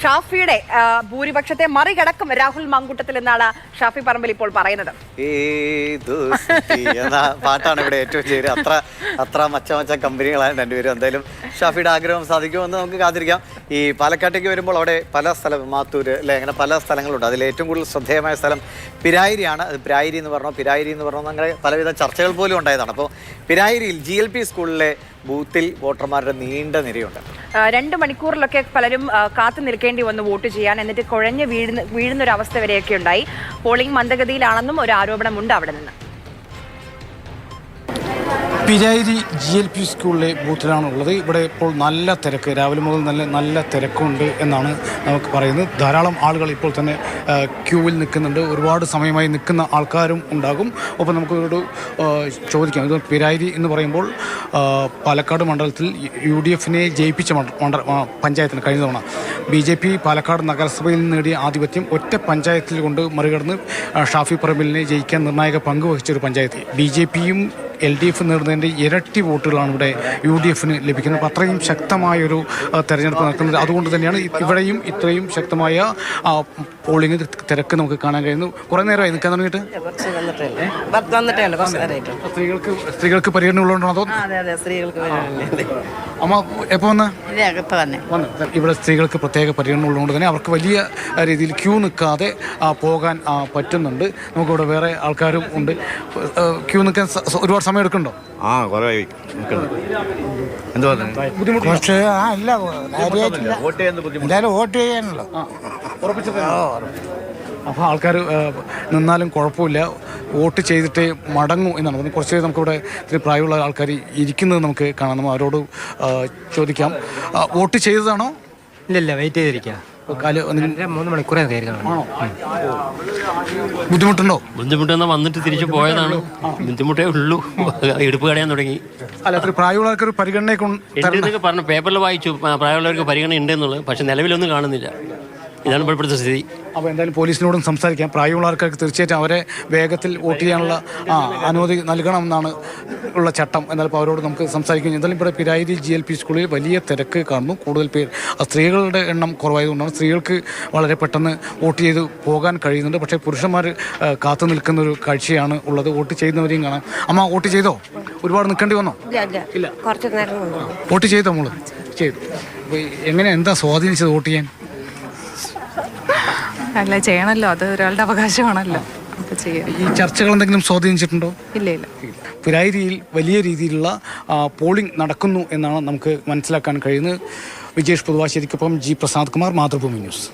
ഷാഫിയുടെ ഭൂരിപക്ഷത്തെ മറികടക്കും രാഹുൽ മാങ്കൂട്ടത്തിൽ എന്നാണ് ഷാഫി പറമ്പിൽ ഇപ്പോൾ പറയുന്നത്. പാട്ടാണ് ഇവിടെ ഏറ്റവും ചേരുക. അത്ര മച്ച കമ്പനികളാണ് രണ്ടുപേരും. എന്തായാലും ഷാഫിയുടെ ആഗ്രഹം സാധിക്കുമെന്ന് നമുക്ക് കാത്തിരിക്കാം. ഈ പാലക്കാട്ടേക്ക് വരുമ്പോൾ അവിടെ പല സ്ഥലം, മാത്തൂര് അല്ലെ, അങ്ങനെ പല സ്ഥലങ്ങളുണ്ട്. അതിൽ ഏറ്റവും കൂടുതൽ ശ്രദ്ധേയമായ സ്ഥലം പിരായിരിയാണ്. അത് പിരായിരി എന്ന് പറഞ്ഞാൽ അങ്ങനെ പലവിധ ചർച്ചകൾ പോലും ഉണ്ടായതാണ്. അപ്പോൾ പിരായിരിയിൽ GLP സ്കൂളിലെ ബൂത്തിൽ വോട്ടർമാരുടെ നീണ്ട നിരയുണ്ട്. 2 മണിക്കൂറിലൊക്കെ പലരും കാത്തു നിൽക്കേണ്ടി വന്നു വോട്ട് ചെയ്യാൻ. എന്നിട്ട് കുഴഞ്ഞ് വീഴുന്ന ഒരു അവസ്ഥ വരെയൊക്കെ ഉണ്ടായി. പോളിംഗ് മന്ദഗതിയിലാണെന്നും ഒരു ആരോപണമുണ്ട് അവിടെ നിന്ന്. പിരായിരി GLP സ്കൂളിലെ ബൂത്തിലാണ് ഉള്ളത്. ഇവിടെ ഇപ്പോൾ നല്ല തിരക്ക്, രാവിലെ മുതൽ നല്ല തിരക്കുണ്ട് എന്നാണ് നമുക്ക് പറയുന്നത്. ധാരാളം ആളുകൾ ഇപ്പോൾ തന്നെ ക്യൂവിൽ നിൽക്കുന്നുണ്ട്. ഒരുപാട് സമയമായി നിൽക്കുന്ന ആൾക്കാരും ഉണ്ടാകും. ഒപ്പം നമുക്കൊരു ചോദിക്കാം, ഇത് പിരായിരി എന്ന് പറയുമ്പോൾ പാലക്കാട് മണ്ഡലത്തിൽ UDF ജയിപ്പിച്ച പഞ്ചായത്തിന് കഴിഞ്ഞ തവണ BJP പാലക്കാട് നഗരസഭയിൽ നേടിയ ആധിപത്യം ഒറ്റ പഞ്ചായത്തിൽ കൊണ്ട് മറികടന്ന് ഷാഫി പറമ്പിലിനെ ജയിക്കാൻ നിർണായക പങ്ക് വഹിച്ചൊരു പഞ്ചായത്ത്. BJPയും LDF നേടുന്നതിൻ്റെ ഇരട്ടി വോട്ടുകളാണ് ഇവിടെ UDF ലഭിക്കുന്നത്. അപ്പോൾ അത്രയും ശക്തമായൊരു തെരഞ്ഞെടുപ്പ് നടക്കുന്നത്. അതുകൊണ്ട് തന്നെയാണ് ഇവിടെയും ഇത്രയും ശക്തമായ പോളിംഗ് തിരക്ക് നമുക്ക് കാണാൻ കഴിയുന്നു. കുറേ നേരമായി നിൽക്കാൻ തുടങ്ങിയിട്ട് സ്ത്രീകൾക്ക് പരിഗണന ഉള്ളതുകൊണ്ടാണോ? അതോ അമ്മ എപ്പോൾ വന്ന് ഇവിടെ സ്ത്രീകൾക്ക് പ്രത്യേക പരിഗണന ഉള്ളതുകൊണ്ട് തന്നെ അവർക്ക് വലിയ രീതിയിൽ ക്യൂ നിൽക്കാതെ പോകാൻ പറ്റുന്നുണ്ട്. നമുക്കിവിടെ വേറെ ആൾക്കാരും ഉണ്ട്. ക്യൂ നിൽക്കാൻ ഒരുപാട് സമയം എടുക്കണ്ടോ? വോട്ട് ചെയ്യാനല്ലോ. അപ്പോൾ ആൾക്കാർ നിന്നാലും കുഴപ്പമില്ല, വോട്ട് ചെയ്തിട്ടേ മടങ്ങൂ എന്നാണ് പറഞ്ഞത്. കുറച്ച് നമുക്കിവിടെ ഇത്തിരി പ്രായമുള്ള ആൾക്കാർ ഇരിക്കുന്നത് നമുക്ക് കാണാം. നമ്മൾ അവരോട് ചോദിക്കാം, വോട്ട് ചെയ്തതാണോ? ഇല്ല, വെയിറ്റ് ചെയ്തിരിക്കുക. 3 മണിക്കൂറേ ബുദ്ധിമുട്ടുണ്ടോ? ബുദ്ധിമുട്ടെന്ന് വന്നിട്ട് തിരിച്ചു പോയതാണ്. ബുദ്ധിമുട്ടേ ഉള്ളൂ. എടുപ്പ് കടയാൻ തുടങ്ങി. അല്ല, അത്ര പ്രായമുള്ളവർക്ക് ഒരു പരിഗണന പറഞ്ഞു. പേപ്പറിൽ വായിച്ചു പ്രായമുള്ളവർക്ക് പരിഗണന ഉണ്ടെന്നുള്ളത്. പക്ഷെ നിലവിലൊന്നും കാണുന്നില്ല. ഇതാണ് ഇപ്പോഴത്തെ സ്ഥിതി. അപ്പോൾ എന്തായാലും പോലീസിനോടും സംസാരിക്കാം. പ്രായമുള്ള ആൾക്കാർക്ക് തീർച്ചയായിട്ടും അവരെ വേഗത്തിൽ വോട്ട് ചെയ്യാനുള്ള അനുമതി നൽകണമെന്നാണ് ഉള്ള ചട്ടം. എന്നാൽ ഇപ്പോൾ അവരോട് നമുക്ക് സംസാരിക്കാം. എന്തായാലും ഇവിടെ പിരായിരി GLP സ്കൂളിൽ വലിയ തിരക്ക് കാണുന്നു. കൂടുതൽ പേർ, സ്ത്രീകളുടെ എണ്ണം കുറവായതുകൊണ്ടാണ്. സ്ത്രീകൾക്ക് വളരെ പെട്ടെന്ന് വോട്ട് ചെയ്ത് പോകാൻ കഴിയുന്നുണ്ട്. പക്ഷേ പുരുഷന്മാർ കാത്തു നിൽക്കുന്ന ഒരു കാഴ്ചയാണ് ഉള്ളത്. വോട്ട് ചെയ്യുന്നവരെയും കാണാം. അമ്മ, വോട്ട് ചെയ്തോ? ഒരുപാട് നിൽക്കേണ്ടി വന്നോ? ഇല്ല, കുറച്ച് നേരം വോട്ട് ചെയ്തോ? നമ്മൾ ചെയ്തു. അപ്പോൾ എന്താ സ്വാധീനിച്ചത് വോട്ട് ചെയ്യാൻ? അല്ല, ചെയ്യണമല്ലോ, അത് ഒരാളുടെ അവകാശമാണല്ലോ. ഈ ചർച്ചകൾ എന്തെങ്കിലും സ്വാധീനിച്ചിട്ടുണ്ടോ? ഇല്ല. പിരായിരിയിൽ വലിയ രീതിയിലുള്ള പോളിംഗ് നടക്കുന്നു എന്നാണ് നമുക്ക് മനസ്സിലാക്കാൻ കഴിയുന്നത്. വിജേഷ് പുതുവാശ്ശേരിക്കൊപ്പം G പ്രസാദ് കുമാർ, മാതൃഭൂമി ന്യൂസ്.